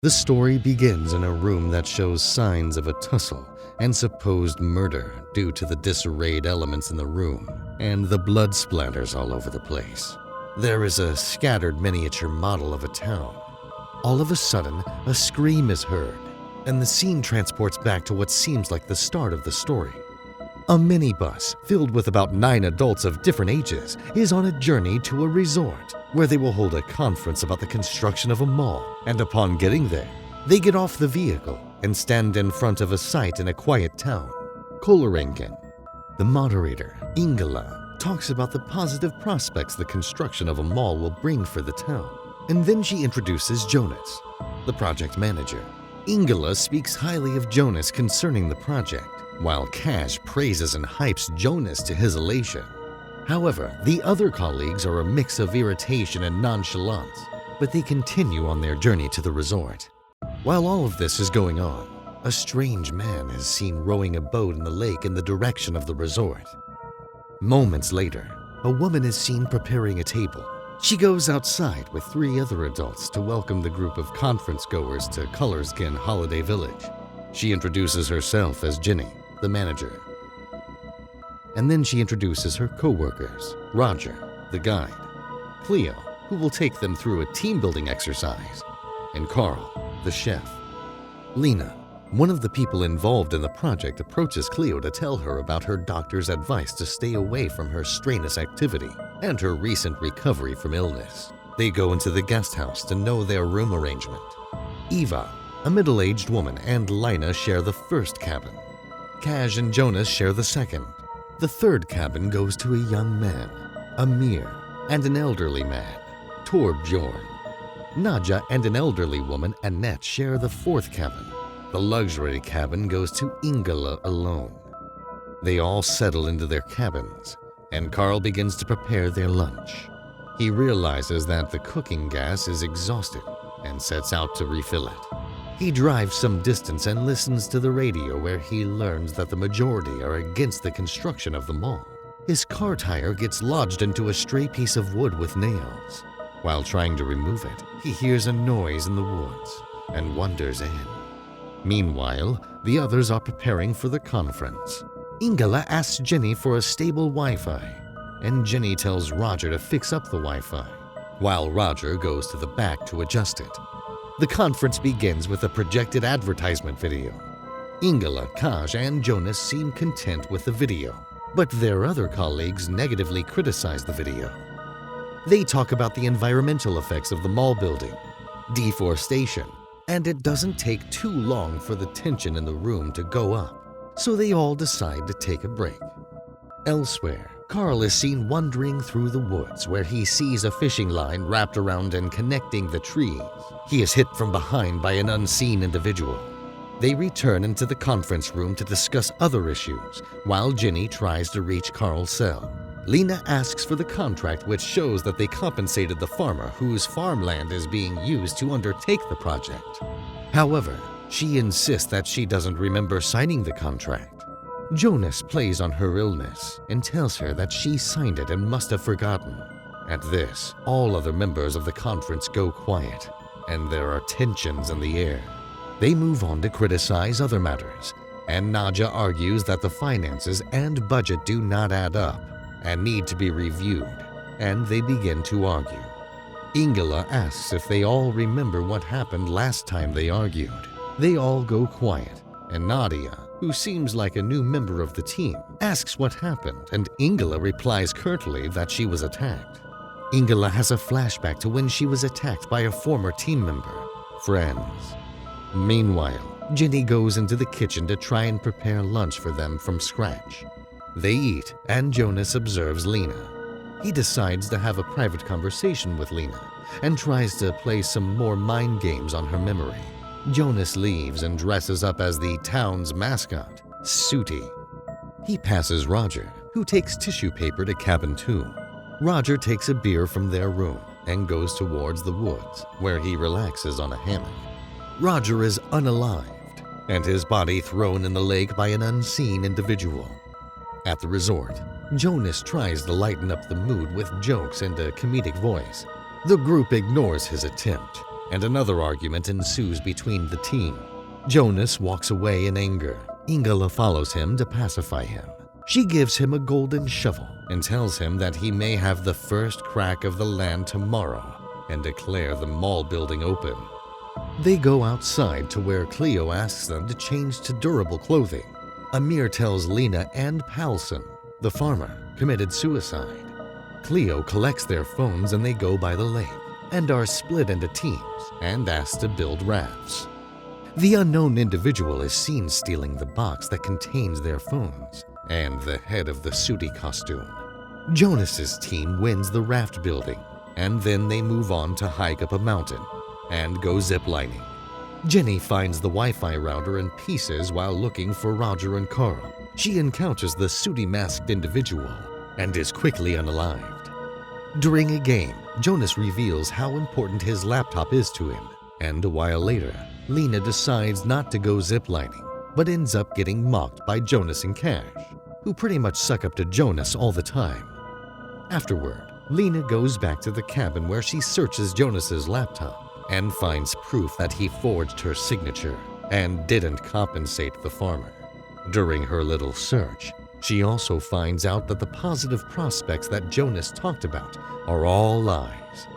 The story begins in a room that shows signs of a tussle and supposed murder due to the disarrayed elements in the room and the blood splatters all over the place. There is a scattered miniature model of a town. All of a sudden, a scream is heard, and the scene transports back to what seems like the start of the story. A minibus filled with about 9 adults of different ages is on a journey to a resort where they will hold a conference about the construction of a mall, and upon getting there, they get off the vehicle and stand in front of a site in a quiet town, Koleringen. The moderator, Ingela, talks about the positive prospects the construction of a mall will bring for the town, and then she introduces Jonas, the project manager. Ingela speaks highly of Jonas concerning the project, while Cash praises and hypes Jonas to his elation. However, the other colleagues are a mix of irritation and nonchalance, but they continue on their journey to the resort. While all of this is going on, a strange man is seen rowing a boat in the lake in the direction of the resort. Moments later, a woman is seen preparing a table. She goes outside with 3 other adults to welcome the group of conference goers to Colorskin Holiday Village. She introduces herself as Ginny, the manager. And then she introduces her co-workers, Roger, the guide, Cleo, who will take them through a team-building exercise, and Carl, the chef. Lena, one of the people involved in the project, approaches Cleo to tell her about her doctor's advice to stay away from her strenuous activity and her recent recovery from illness. They go into the guest house to know their room arrangement. Eva, a middle-aged woman, and Lina share the first cabin. Cash and Jonas share the second. The third cabin goes to a young man, Amir, and an elderly man, Torbjorn. Nadja and an elderly woman, Annette, share the fourth cabin. The luxury cabin goes to Ingela alone. They all settle into their cabins, and Carl begins to prepare their lunch. He realizes that the cooking gas is exhausted and sets out to refill it. He drives some distance and listens to the radio, where he learns that the majority are against the construction of the mall. His car tire gets lodged into a stray piece of wood with nails. While trying to remove it, he hears a noise in the woods and wanders in. Meanwhile, the others are preparing for the conference. Ingela asks Jenny for a stable Wi-Fi, and Jenny tells Roger to fix up the Wi-Fi, while Roger goes to the back to adjust it. The conference begins with a projected advertisement video. Ingela, Kaj, and Jonas seem content with the video, but their other colleagues negatively criticize the video. They talk about the environmental effects of the mall building, deforestation, and it doesn't take too long for the tension in the room to go up, so they all decide to take a break. Elsewhere, Carl is seen wandering through the woods, where he sees a fishing line wrapped around and connecting the trees. He is hit from behind by an unseen individual. They return into the conference room to discuss other issues, while Ginny tries to reach Carl's cell. Lena asks for the contract, which shows that they compensated the farmer whose farmland is being used to undertake the project. However, she insists that she doesn't remember signing the contract. Jonas plays on her illness and tells her that she signed it and must have forgotten. At this, all other members of the conference go quiet, and there are tensions in the air. They move on to criticize other matters, and Nadja argues that the finances and budget do not add up and need to be reviewed, and they begin to argue. Ingela asks if they all remember what happened last time they argued. They all go quiet, and Nadia, who seems like a new member of the team, asks what happened, and Ingela replies curtly that she was attacked. Ingela has a flashback to when she was attacked by a former team member. Friends. Meanwhile, Ginny goes into the kitchen to try and prepare lunch for them from scratch. They eat, and Jonas observes Lena. He decides to have a private conversation with Lena and tries to play some more mind games on her memory. Jonas leaves and dresses up as the town's mascot, Sooty. He passes Roger, who takes tissue paper to cabin 2. Roger takes a beer from their room and goes towards the woods, where he relaxes on a hammock. Roger is unalived, and his body thrown in the lake by an unseen individual. At the resort, Jonas tries to lighten up the mood with jokes and a comedic voice. The group ignores his attempt, and another argument ensues between the team. Jonas walks away in anger. Ingela follows him to pacify him. She gives him a golden shovel and tells him that he may have the first crack of the land tomorrow and declare the mall building open. They go outside to where Cleo asks them to change to durable clothing. Amir tells Lena and Palson, the farmer, committed suicide. Cleo collects their phones and they go by the lake and are split into teams and asked to build rafts. The unknown individual is seen stealing the box that contains their phones and the head of the sooty costume. Jonas's team wins the raft building, and then they move on to hike up a mountain and go ziplining. Jenny finds the Wi-Fi router in pieces while looking for Roger and Carl. She encounters the sooty masked individual and is quickly unalived. During a game, Jonas reveals how important his laptop is to him, and a while later, Lena decides not to go ziplining, but ends up getting mocked by Jonas and Cash, who pretty much suck up to Jonas all the time. Afterward, Lena goes back to the cabin where she searches Jonas's laptop and finds proof that he forged her signature and didn't compensate the farmer. During her little search, she also finds out that the positive prospects that Jonas talked about are all lies.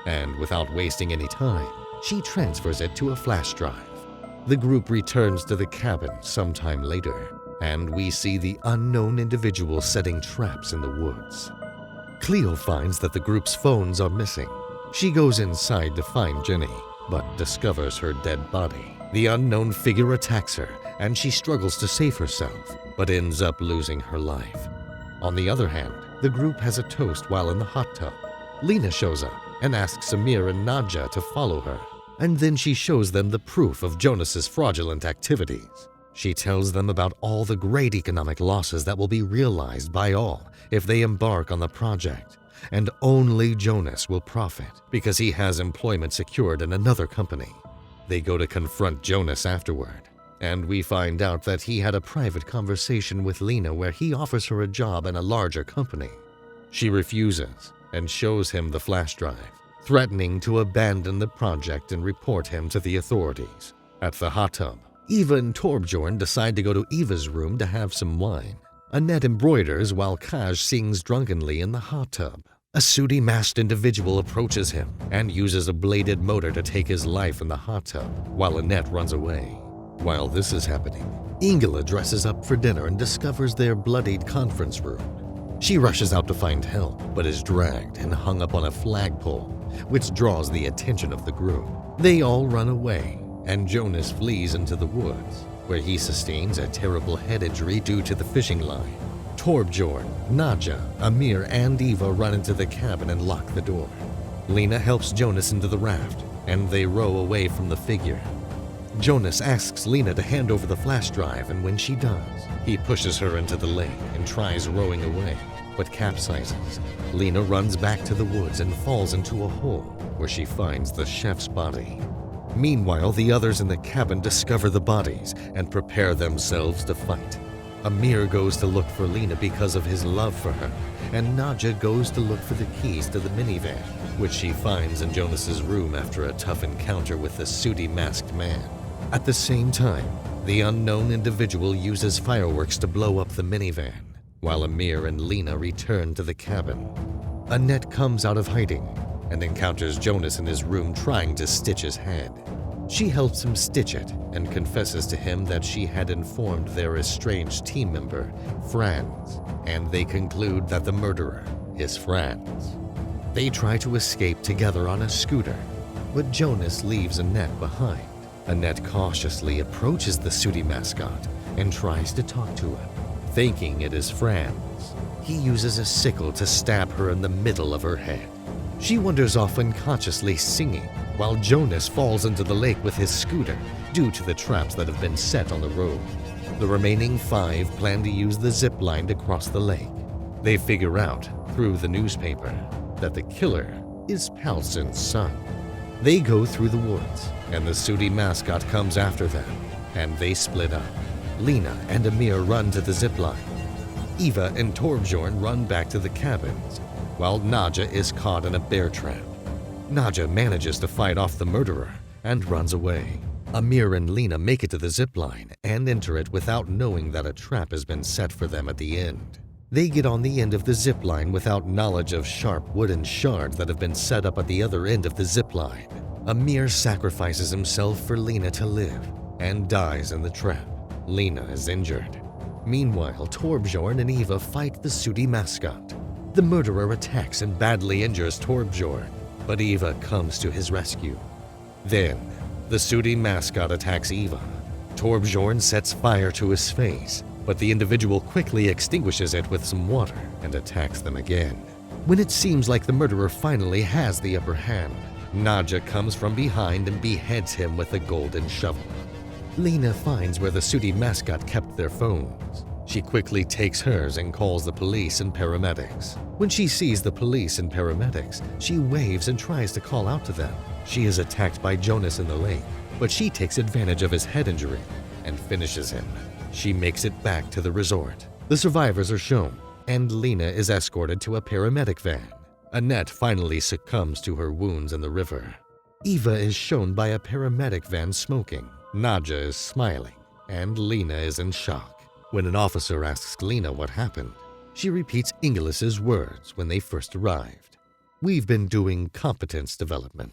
And without wasting any time, she transfers it to a flash drive. The group returns to the cabin sometime later, and we see the unknown individual setting traps in the woods. Cleo finds that the group's phones are missing. She goes inside to find Jenny, but discovers her dead body. The unknown figure attacks her, and she struggles to save herself, but ends up losing her life. On the other hand, the group has a toast while in the hot tub. Lena shows up and asks Amir and Nadja to follow her, and then she shows them the proof of Jonas's fraudulent activities. She tells them about all the great economic losses that will be realized by all if they embark on the project, and only Jonas will profit because he has employment secured in another company. They go to confront Jonas afterward, and we find out that he had a private conversation with Lena where he offers her a job in a larger company. She refuses and shows him the flash drive, threatening to abandon the project and report him to the authorities. At the hot tub, Eva and Torbjorn decide to go to Eva's room to have some wine. Annette embroiders while Kaj sings drunkenly in the hot tub. A sooty masked individual approaches him and uses a bladed motor to take his life in the hot tub while Annette runs away. While this is happening, Ingela dresses up for dinner and discovers their bloodied conference room. She rushes out to find help, but is dragged and hung up on a flagpole, which draws the attention of the group. They all run away, and Jonas flees into the woods, where he sustains a terrible head injury due to the fishing line. Torbjorn, Nadja, Amir, and Eva run into the cabin and lock the door. Lena helps Jonas into the raft, and they row away from the figure. Jonas asks Lena to hand over the flash drive, and when she does, he pushes her into the lake and tries rowing away, but capsizes. Lena runs back to the woods and falls into a hole, where she finds the chef's body. Meanwhile, the others in the cabin discover the bodies and prepare themselves to fight. Amir goes to look for Lena because of his love for her, and Nadja goes to look for the keys to the minivan, which she finds in Jonas's room after a tough encounter with the sooty masked man. At the same time, the unknown individual uses fireworks to blow up the minivan, while Amir and Lena return to the cabin. Annette comes out of hiding and encounters Jonas in his room trying to stitch his head. She helps him stitch it and confesses to him that she had informed their estranged team member, Franz, and they conclude that the murderer is Franz. They try to escape together on a scooter, but Jonas leaves Annette behind. Annette cautiously approaches the sooty mascot and tries to talk to him, thinking it is Franz. He uses a sickle to stab her in the middle of her head. She wanders off unconsciously singing, while Jonas falls into the lake with his scooter due to the traps that have been set on the road. The remaining 5 plan to use the zip line to cross the lake. They figure out, through the newspaper, that the killer is Palson's son. They go through the woods, and the sooty mascot comes after them, and they split up. Lena and Amir run to the zip line. Eva and Torbjorn run back to the cabins, while Nadja is caught in a bear trap. Nadja manages to fight off the murderer and runs away. Amir and Lena make it to the zipline and enter it without knowing that a trap has been set for them at the end. They get on the end of the zipline without knowledge of sharp wooden shards that have been set up at the other end of the zipline. Amir sacrifices himself for Lena to live and dies in the trap. Lena is injured. Meanwhile, Torbjorn and Eva fight the sooty Mascot. The murderer attacks and badly injures Torbjorn, but Eva comes to his rescue. Then, the sooty Mascot attacks Eva. Torbjorn sets fire to his face, but the individual quickly extinguishes it with some water and attacks them again. When it seems like the murderer finally has the upper hand, Nadja comes from behind and beheads him with a golden shovel. Lena finds where the sooty Mascot kept their phones. She quickly takes hers and calls the police and paramedics. When she sees the police and paramedics, she waves and tries to call out to them. She is attacked by Jonas in the lake, but she takes advantage of his head injury and finishes him. She makes it back to the resort. The survivors are shown, and Lena is escorted to a paramedic van. Annette finally succumbs to her wounds in the river. Eva is shown by a paramedic van smoking. Nadja is smiling, and Lena is in shock. When an officer asks Lena what happened, she repeats Inglis's words when they first arrived. "We've been doing competence development.